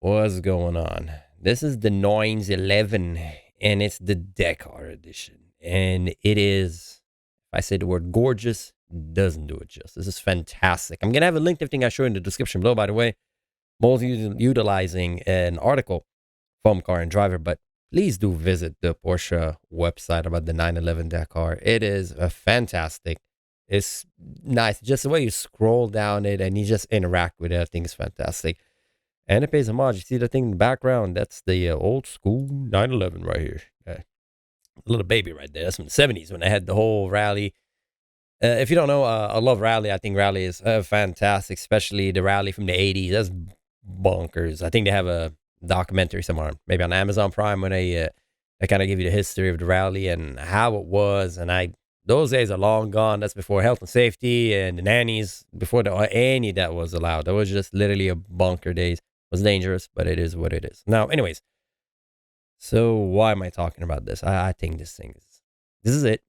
What's going on? This is the Noines 11, and it's the Dakar edition. And it is, if I say the word gorgeous, doesn't do it justice. This is fantastic. I'm going to have a link to everything I show in the description below, by the way. Both utilizing an article from Car and Driver, but please do visit the Porsche website about the 911 Dakar. It is a fantastic. It's nice. Just the way you scroll down it and you just interact with it, I think is fantastic. And it pays homage. You see the thing in the background? That's the old school 911 right here. Little baby right there. That's from the 70s when I had the whole rally. If you don't know, I love rally. I think rally is fantastic, especially the rally from the 80s. That's bonkers. I think they have a documentary somewhere, maybe on Amazon Prime, when they kind of give you the history of the rally and how it was. And those days are long gone. That's before health and safety and the nannies, before any that was allowed. That was just literally a bunker days. It was dangerous, but it is what it is. Now, anyways, so why am I talking about this? I think this is it.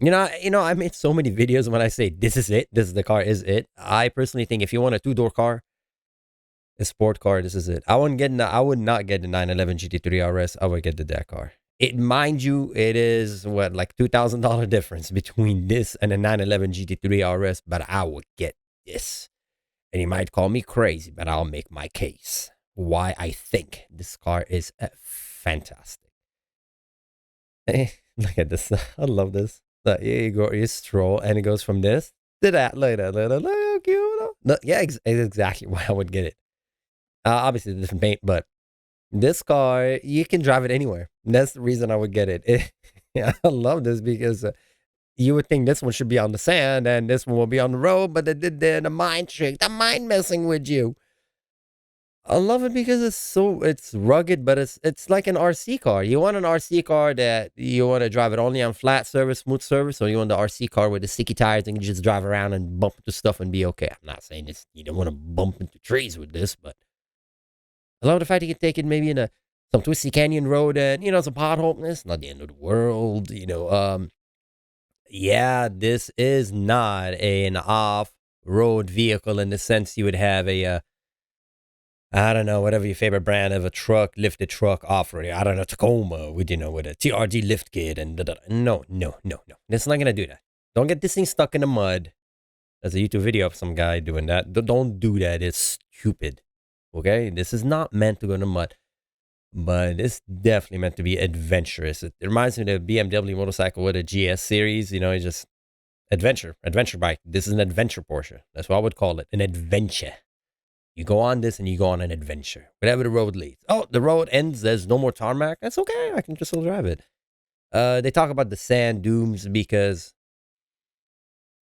I made so many videos when I say this is it. This is the car is it. I personally think if you want a two-door car, a sport car, this is it. I would not get the 911 GT3 RS. I would get the Dakar. Mind you, it is what, like $2,000 difference between this and a 911 GT3 RS, but I would get this. And you might call me crazy, but I'll make my case why I think this car is fantastic. Look at this. I love this. Here you go, you stroll, and it goes from this to that. Look at that. Look how cute. No, yeah, it's exactly why I would get it. Obviously, different paint, but this car, you can drive it anywhere. That's the reason I would get it. Yeah, I love this because you would think this one should be on the sand and this one will be on the road, but they did the mind trick, the mind messing with you. I love it because it's rugged, but it's like an RC car. You want an RC car that you want to drive it only on flat surface, smooth surface, or you want the RC car with the sticky tires and you just drive around and bump into stuff and be okay. I'm not saying this, you don't want to bump into trees with this, but I love the fact you can take it maybe in some twisty canyon road and some pothole. It's not the end of the world, Yeah, this is not an off-road vehicle in the sense you would have I don't know, whatever your favorite brand of a truck, lifted truck off-road. I don't know, Tacoma with a TRD lift kit and no. It's not gonna do that. Don't get this thing stuck in the mud. There's a YouTube video of some guy doing that. Don't do that. It's stupid. Okay, this is not meant to go in the mud, but it's definitely meant to be adventurous. It reminds me of the BMW motorcycle with a GS series. It's just adventure bike. This is an adventure Porsche. That's what I would call it, an adventure. You go on this and you go on an adventure, whatever the road leads. Oh, the road ends. There's no more tarmac. That's okay. I can just still drive it. They talk about the sand dunes because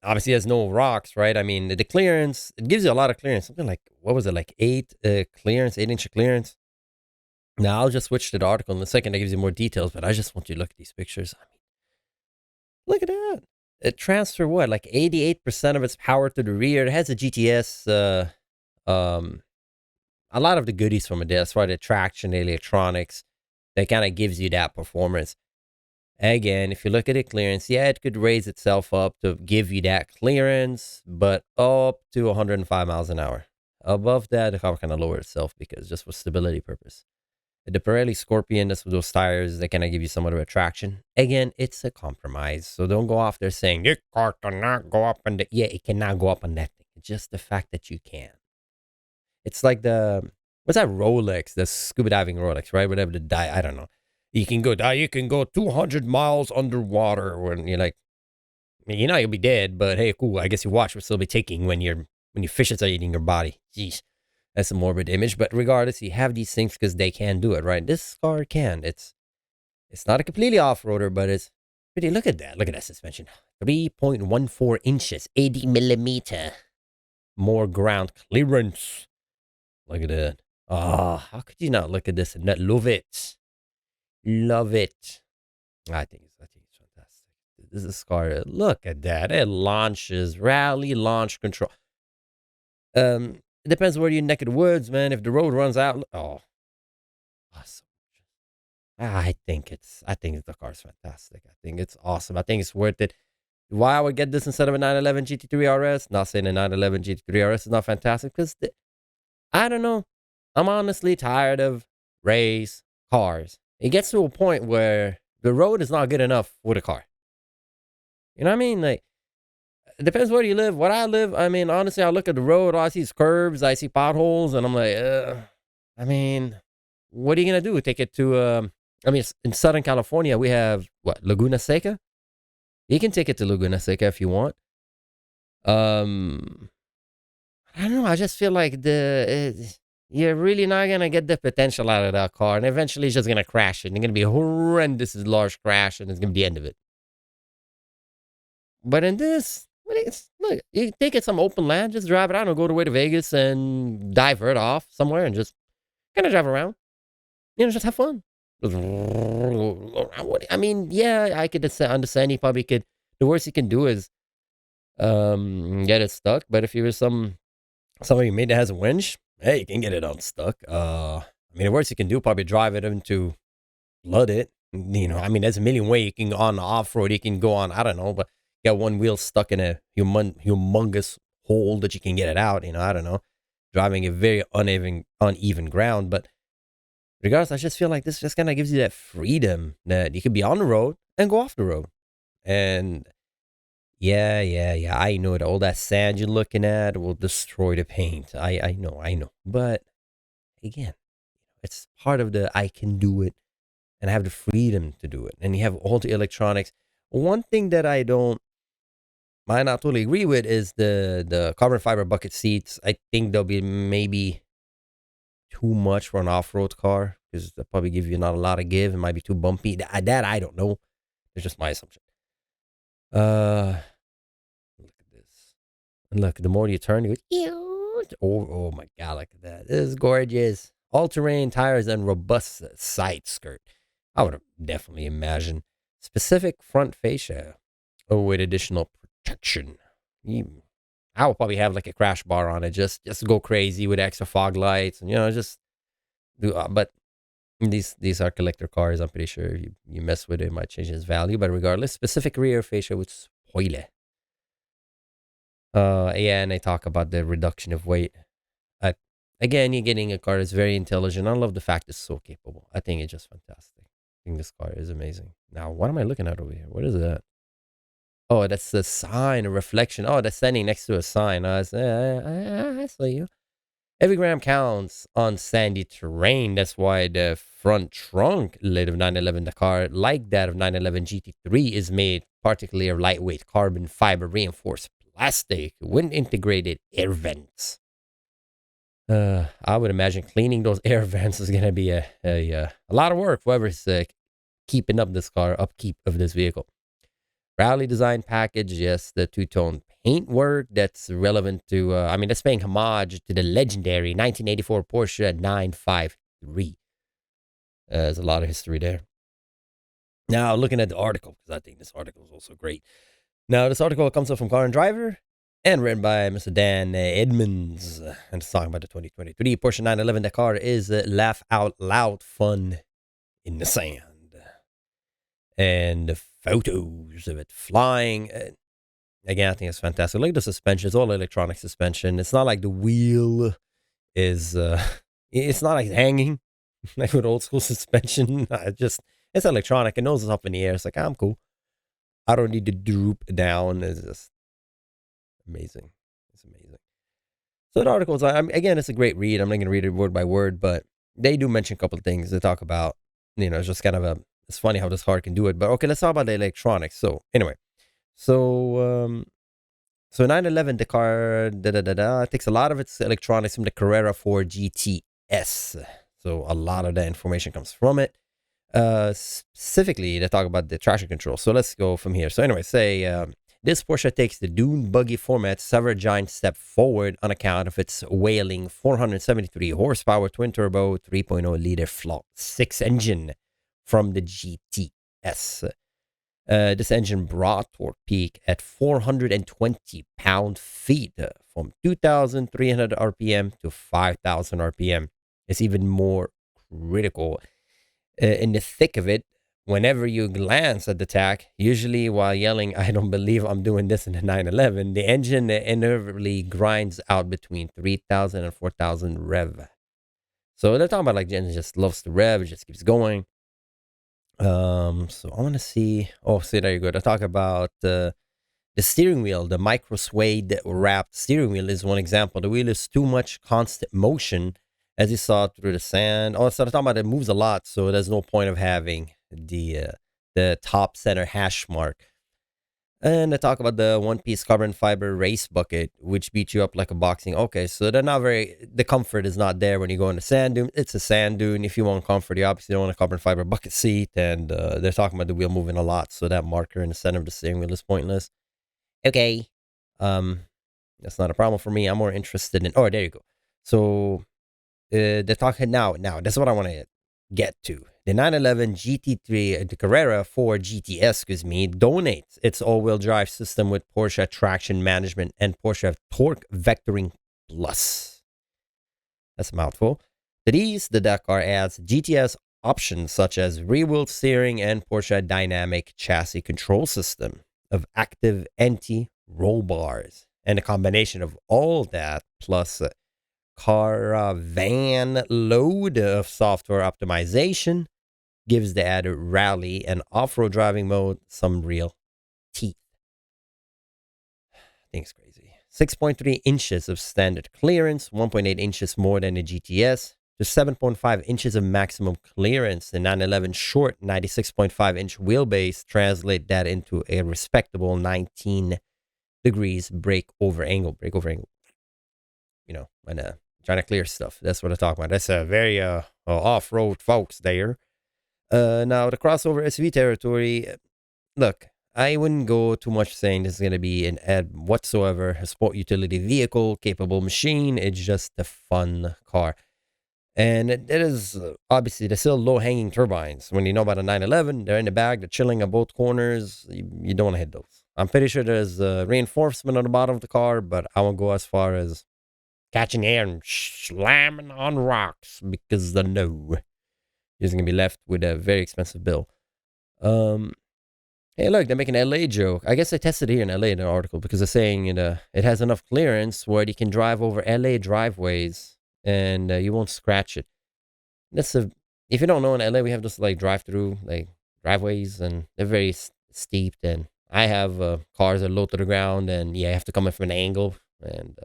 obviously there's no rocks, right? I mean, the clearance, it gives you a lot of clearance. Something like, what was it, like 8-inch clearance? Now, I'll just switch to the article in a second. That gives you more details, but I just want you to look at these pictures. I mean, look at that. It transfers what, like 88% of its power to the rear. It has a GTS, a lot of the goodies from it. That's why the traction, the electronics, that kind of gives you that performance. Again, if you look at the clearance, yeah, it could raise itself up to give you that clearance, but up to 105 miles an hour. Above that, the car kind of lower itself because just for stability purpose. The Pirelli Scorpion, that's with those tires, they kind of give you somewhat of a traction. Again, it's a compromise, so don't go off there saying, your car cannot go up on that. Yeah, it cannot go up on that thing. It's just the fact that you can. It's like what's that Rolex, the scuba diving Rolex, right? Whatever I don't know. You can go 200 miles underwater when you're like, you'll be dead, but hey, cool. I guess your watch will still be ticking when your fishes are eating your body. Jeez, that's a morbid image. But regardless, you have these things because they can do it, right? This car can. It's not a completely off-roader, but it's pretty. Look at that. Look at that suspension. 3.14 inches, 80 millimeter. More ground clearance. Look at that. How could you not look at this and not love it? Love it. I think it's fantastic. This is car. Look at that. It launches, rally, launch control. It depends where your neck of the woods, man. If the road runs out, awesome. I think the car's fantastic. I think it's awesome. I think it's worth it. Why I would get this instead of a 911 GT3 RS? Not saying a 911 GT3 RS is not fantastic because I don't know. I'm honestly tired of race cars. It gets to a point where the road is not good enough with a car. You know what I mean? Like, it depends where you live. Where I live, I mean, honestly, I look at the road, all I see is curves, I see potholes, and I'm like, I mean, what are you gonna do? Take it to, I mean, in Southern California, we have what, Laguna Seca? You can take it to Laguna Seca if you want. Um, I don't know. I just feel like you're really not gonna get the potential out of that car, and eventually it's just gonna crash, and it's gonna be a horrendous large crash, and it's gonna be the end of it. But in this, look, you take it some open land, just drive it out and go to way to Vegas and divert off somewhere and just kind of drive around. Just have fun. I mean, yeah, I could understand. He probably could. The worst he can do is get it stuck. But if you were somebody made that has a winch, hey, you can get it unstuck. I mean, the worst you can do probably drive it into flood it. I mean, there's a million ways you can go on the off road. You can go on, I don't know, but got one wheel stuck in a humongous hole that you can get it out. I don't know, driving a very uneven ground. But regardless, I just feel like this just kind of gives you that freedom that you could be on the road and go off the road. And yeah. I know that all that sand you're looking at will destroy the paint. I know. But again, it's part of the I can do it and I have the freedom to do it. And you have all the electronics. One thing that might not totally agree with is the carbon fiber bucket seats. I think they'll be maybe too much for an off-road car because they'll probably give you not a lot of give. It might be too bumpy. That I don't know. It's just my assumption. Look at this. And look, the more you turn, you go, oh my God, look at that. This is gorgeous. All-terrain tires and robust side skirt. I would definitely imagine specific front fascia with additional protection. I will probably have like a crash bar on it, just to go crazy with extra fog lights, and just do. But these are collector cars. I'm pretty sure if you mess with it, it might change its value. But regardless, specific rear fascia with spoiler. Yeah, and they talk about the reduction of weight. Again, you're getting a car that's very intelligent. I love the fact it's so capable. I think it's just fantastic. I think this car is amazing. Now, what am I looking at over here? What is that? Oh, that's the sign, a reflection. Oh, that's standing next to a sign. I saw you. Every gram counts on sandy terrain. That's why the front trunk lid of 911 Dakar, like that of 911 GT3, is made particularly of lightweight carbon fiber reinforced plastic with integrated air vents. I would imagine cleaning those air vents is going to be a lot of work. Whoever's keeping up this car, upkeep of this vehicle. Rally design package, yes, the two-tone paint work that's relevant to, that's paying homage to the legendary 1984 Porsche 953. There's a lot of history there. Now, looking at the article, because I think this article is also great. Now, this article comes up from Car and Driver and written by Mr. Dan Edmonds. And it's talking about the 2023 Porsche 911 Dakar is laugh out loud fun in the sand. And the photos of it flying. Again, I think it's fantastic. Look at the suspension. It's all electronic suspension. It's not like the wheel is, it's not like hanging like with old school suspension. It's electronic. It knows it's up in the air. It's like, I'm cool. I don't need to droop down. It's just amazing. It's amazing. So the articles, again, it's a great read. I'm not going to read it word by word, but they do mention a couple of things. They talk about, it's just kind of it's funny how this car can do it. But okay, let's talk about the electronics. So anyway, so 911 Dakar takes a lot of its electronics from the Carrera 4 GTS. So a lot of the information comes from it. Specifically, they talk about the traction control. So let's go from here. So anyway, say this Porsche takes the dune buggy format several giant step forward on account of its wailing 473 horsepower twin turbo 3.0 liter flop 6 engine from the GTS. This engine brought torque peak at 420 pound-feet from 2,300 RPM to 5,000 RPM. It's even more critical. In the thick of it, whenever you glance at the tach, usually while yelling, I don't believe I'm doing this in the 911, the engine inevitably grinds out between 3,000 and 4,000 rev. So they're talking about like the engine just loves to rev, it just keeps going. So I want to see. Oh, see, there you go. They talk about the steering wheel, the micro suede wrapped steering wheel is one example. The wheel is too much constant motion as you saw through the sand. Oh, so they're talking about it moves a lot, so there's no point of having the top center hash mark. And they talk about the one piece carbon fiber race bucket, which beats you up like a boxing. Okay, so they're not very, the comfort is not there when you go in the sand dune. It's a sand dune. If you want comfort, you obviously don't want a carbon fiber bucket seat. And they're talking about the wheel moving a lot, so that marker in the center of the steering wheel is pointless. Okay. Um, that's not a problem for me. I'm more interested in, oh, there you go. So they're talking now. Now, that's what I want to get to. The 911 GT3, the Carrera 4 GTS, excuse me, donates its all-wheel drive system with Porsche traction management and Porsche torque vectoring plus. That's a mouthful. To these, the Dakar adds GTS options such as rear-wheel steering and Porsche dynamic chassis control system of active anti-roll bars. And a combination of all that plus a caravan load of software optimization gives the added rally and off-road driving mode some real teeth. I think it's crazy. 6.3 inches of standard clearance, 1.8 inches more than the GTS, to 7.5 inches of maximum clearance. The 911 short 96.5 inch wheelbase translate that into a respectable 19 degrees breakover angle. You know, when trying to clear stuff. That's what I talk about. That's a very off-road folks there. Now the crossover SUV territory. Look, I wouldn't go too much saying this is going to be an ad whatsoever. A sport utility vehicle, capable machine. It's just a fun car. And it is obviously there's still low hanging turbines. When you know about a 911, they're in the bag, they're chilling at both corners. You don't want to hit those. I'm pretty sure there's reinforcement on the bottom of the car, but I won't go as far as catching air and slamming on rocks because I know you're going to be left with a very expensive bill. Hey, look, they're making an LA joke. I guess they tested here in LA in an article because they're saying it has enough clearance where you can drive over LA driveways and you won't scratch it. If you don't know, in LA we have this like drive-through like driveways and they're very steeped. And I have cars that are low to the ground and yeah, you have to come in from an angle and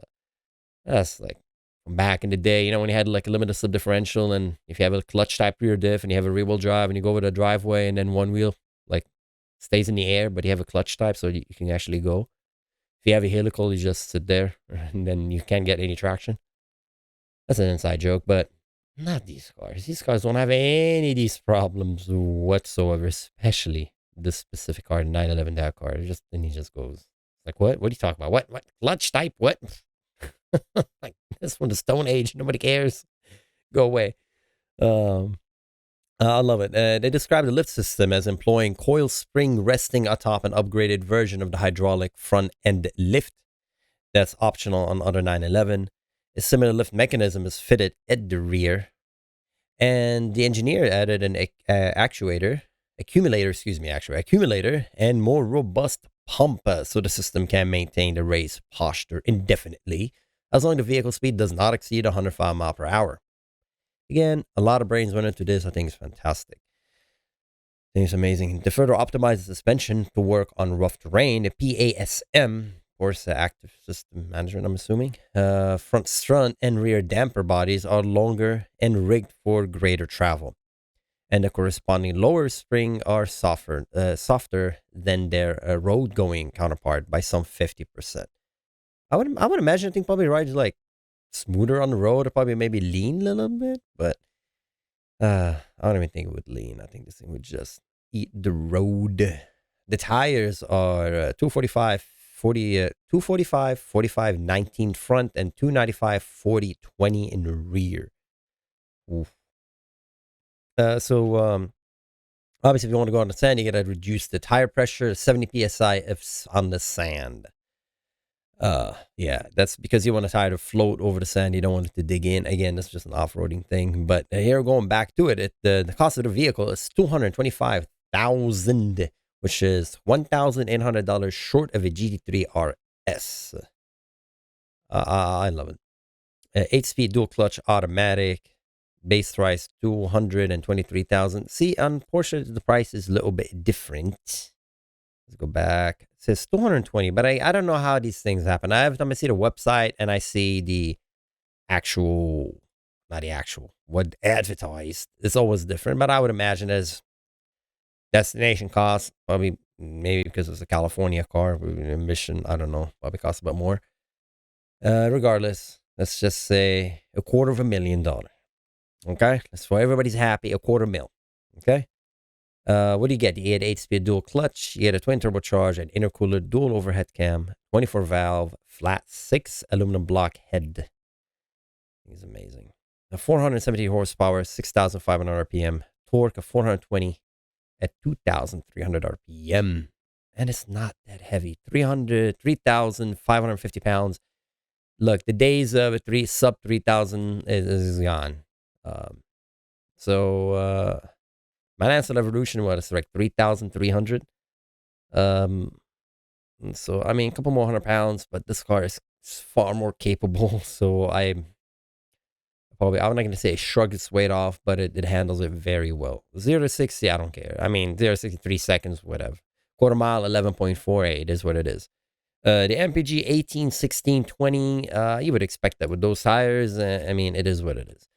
that's like from back in the day, you know, when you had like a limited slip differential and if you have a clutch type rear diff and you have a rear wheel drive and you go over the driveway and then one wheel like stays in the air, but you have a clutch type so you can actually go. If you have a helical, you just sit there and then you can't get any traction. That's an inside joke, but not these cars. These cars don't have any of these problems whatsoever, especially this specific car, the 911 Dakar. Then he just goes like, what? What are you talking about? What? Clutch type? What? Like this from the Stone Age. Nobody cares. Go away. I love it. They describe the lift system as employing coil spring resting atop an upgraded version of the hydraulic front end lift that's optional on other 911. A similar lift mechanism is fitted at the rear. And the engineer added an accumulator, and more robust pump so the system can maintain the race posture indefinitely as long as the vehicle speed does not exceed 105 miles per hour. Again, a lot of brains went into this. I think it's fantastic. I think it's amazing. To further optimize the suspension to work on rough terrain, the PASM, of course, active system management, I'm assuming, front and rear damper bodies are longer and rigged for greater travel. And the corresponding lower spring are softer than their road-going counterpart by some 50%. I would imagine I think probably rides like smoother on the road or probably maybe lean a little bit, but I don't even think it would lean. I think this thing would just eat the road. The tires are 245 45 19 front and 295 40 20 in the rear. Oof. So obviously if you want to go on the sand, you got to reduce the tire pressure 70 psi if on the sand. Yeah, that's because you want a tire to float over the sand. You don't want it to dig in. Again, that's just an off-roading thing. But here, going back to it, the cost of the vehicle is $225,000, which is $1,800 short of a GT3 RS. I love it. 8-speed dual clutch automatic. base price 223,000. See, on Porsche, the price is a little bit different. Let's go back. It says 220, but I don't know how these things happen. Every time I see the website and I see the actual, not the actual, what advertised, it's always different. But I would imagine as destination cost, probably maybe because it's a California car, emission, I don't know, probably costs a bit more. Regardless, let's just say $250,000. Okay, that's for everybody's happy. $250,000. Okay. What do you get? You get 8-speed dual clutch. You get a twin turbocharged and intercooler dual overhead cam, 24 valve, flat 6 aluminum block head. It's amazing. A 470 horsepower, 6,500 RPM, torque of 420 at 2,300 RPM. And it's not that heavy. 3,550 pounds. Look, the days of a sub 3,000 is gone. My Lancer Evolution was like 3,300. So I mean, a couple more 100 pounds, but this car is far more capable. So I'm not going to say it shrugged its weight off, but it handles it very well. 0 to 60, I don't care. I mean, 0 to 63 seconds, whatever. Quarter mile, 11.48 is what it is. The MPG 18, 16, 20, you would expect that with those tires. I mean, it is what it is.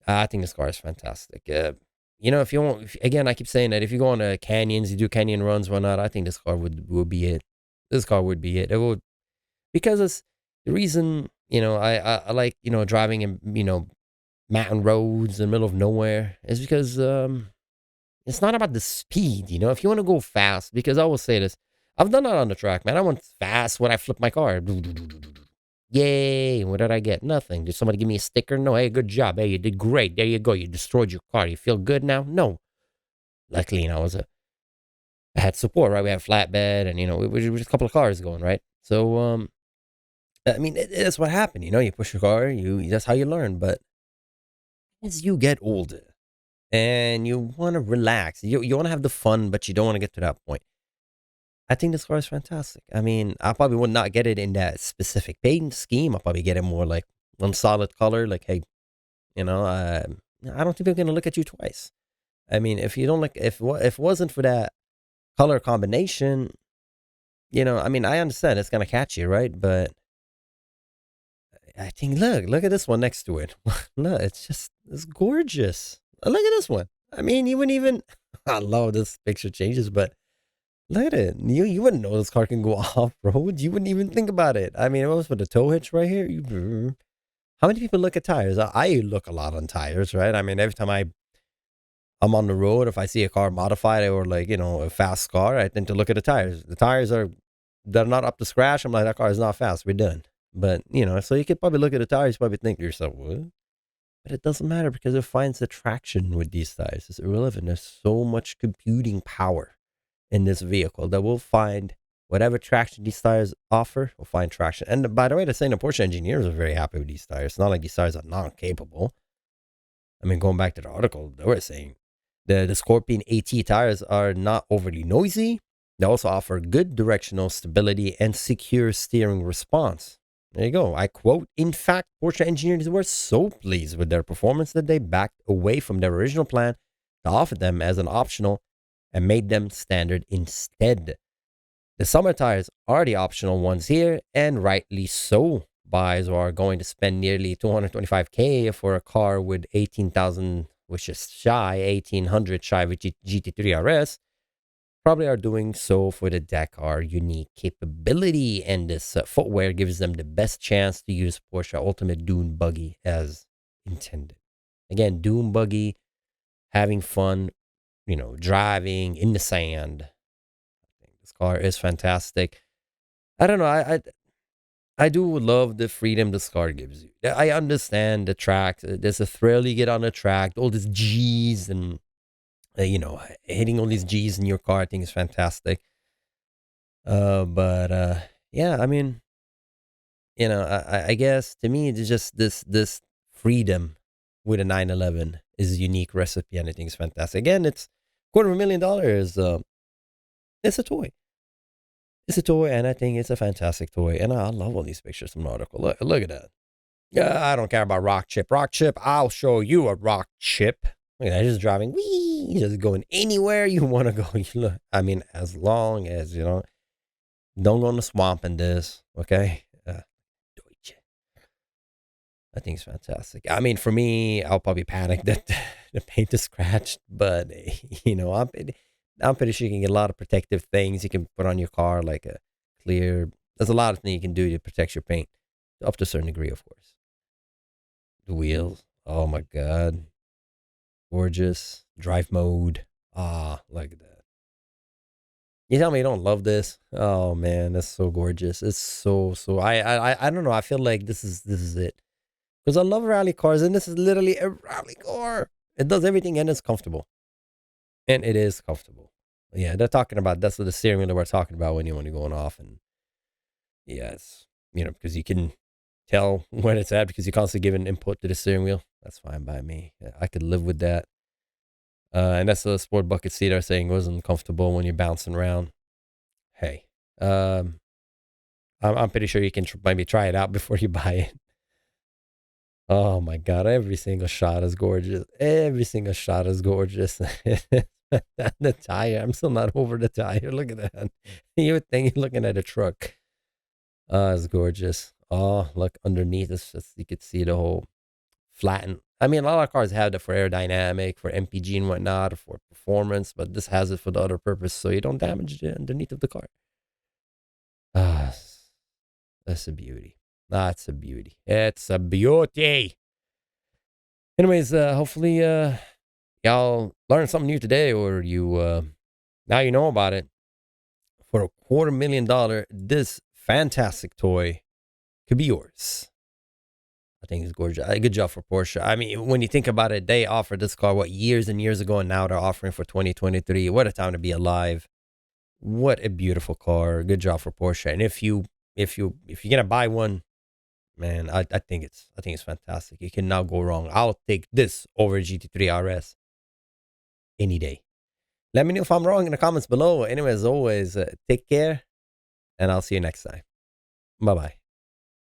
I think this car is fantastic. If you want, again, I keep saying that if you go on canyons, you do canyon runs, whatnot, I think this car would be it. This car would be it. It would, because it's the reason, I like, driving in, mountain roads in the middle of nowhere is because it's not about the speed, if you want to go fast, because I will say this, I've done that on the track, man. I went fast when I flipped my car. Yay. What did I get? Nothing. Did somebody give me a sticker? No. Hey, good job. Hey, you did great. There you go. You destroyed your car. You feel good now? No. Luckily, I had support, right? We had a flatbed and, we were just a couple of cars going, right? So, I mean, that's what happened. You push your car, that's how you learn. But as you get older and you want to relax, you want to have the fun, but you don't want to get to that point. I think this car is fantastic. I mean, I probably would not get it in that specific paint scheme. I'll probably get it more like one solid color. Like, hey, I don't think they're going to look at you twice. I mean, if you don't like, if it wasn't for that color combination, I mean, I understand it's going to catch you, right? But I think, look at this one next to it. Look, it's gorgeous. Look at this one. I mean, you wouldn't even, I love this picture changes, but look at it. You wouldn't know this car can go off-road. You wouldn't even think about it. I mean, it was with the tow hitch right here. How many people look at tires? I look a lot on tires, right? I mean, every time I'm on the road, if I see a car modified or like, a fast car, I tend to look at the tires. The tires they're not up to scratch. I'm like, that car is not fast. We're done. But, so you could probably look at the tires, probably think to yourself, what? But it doesn't matter because it finds the traction with these tires. It's irrelevant. There's so much computing power in this vehicle that will find whatever traction these tires offer, will find traction. And by the way, they're saying the Porsche engineers are very happy with these tires. It's not like these tires are not capable. I mean, going back to the article, they were saying the Scorpion AT tires are not overly noisy. They also offer good directional stability and secure steering response. There you go. I quote, in fact, Porsche engineers were so pleased with their performance that they backed away from their original plan to offer them as an optional and made them standard instead. The summer tires are the optional ones here, and rightly so. Buyers are going to spend nearly $225K for a car with 18,000, which is shy, 1,800 shy with GT3 RS. Probably are doing so for the Dakar unique capability, and this footwear gives them the best chance to use Porsche Ultimate Dune Buggy as intended. Again, Dune Buggy, having fun, driving in the sand. I think this car is fantastic. I don't know. I do love the freedom this car gives you. I understand the track. There's a thrill you get on the track. All these G's and, hitting all these G's in your car, I think is fantastic. Yeah, I mean, I guess to me, it's just this freedom with a 911 is a unique recipe, and I think it's fantastic. Again, it's $250,000. It's a toy. It's a toy, and I think it's a fantastic toy. And I love all these pictures from the article. Look at that. I don't care about rock chip. Rock chip, I'll show you a rock chip. Look at that, just driving, wee, just going anywhere you want to go. I mean, as long as, don't go in the swamp in this, okay? Deutsche. I think it's fantastic. I mean, for me, I'll probably panic that the paint is scratched, but, I'm pretty sure you can get a lot of protective things you can put on your car, like a clear. There's a lot of things you can do to protect your paint, up to a certain degree, of course. The wheels. Oh my god. Gorgeous. Drive mode. Ah, look at that. You tell me you don't love this? Oh man, that's so gorgeous. It's so I don't know. I feel like this is it. Because I love rally cars, and this is literally a rally car. It does everything and it's comfortable. And it is comfortable. Yeah, they're talking about that's what the steering wheel that we're talking about when you're going off. And yeah, it's because you can tell when it's at because you're constantly giving input to the steering wheel. That's fine by me. Yeah, I could live with that. And that's the sport bucket seat I was saying wasn't comfortable when you're bouncing around. Hey, um, I'm pretty sure you can maybe try it out before you buy it. Oh my god, every single shot is gorgeous. Every single shot is gorgeous. The tire, I'm still not over the tire. Look at that. You would think you're looking at a truck. It's gorgeous. Oh, look underneath. It's just, you could see the whole flatten. I mean, a lot of cars have it for aerodynamic, for MPG and whatnot, or for performance, but this has it for the other purpose, so you don't damage the underneath of the car. Ah, that's a beauty. That's a beauty. It's a beauty. Anyways, hopefully, y'all learned something new today, or now you know about it. For $250,000, this fantastic toy could be yours. I think it's gorgeous. Good job for Porsche. I mean, when you think about it, they offered this car years and years ago, and now they're offering for 2023. What a time to be alive! What a beautiful car. Good job for Porsche. And if you're gonna buy one, man, I think it's fantastic. You can now go wrong. I'll take this over GT3 RS any day. Let me know if I'm wrong in the comments below. Anyway, as always, take care, and I'll see you next time. Bye bye.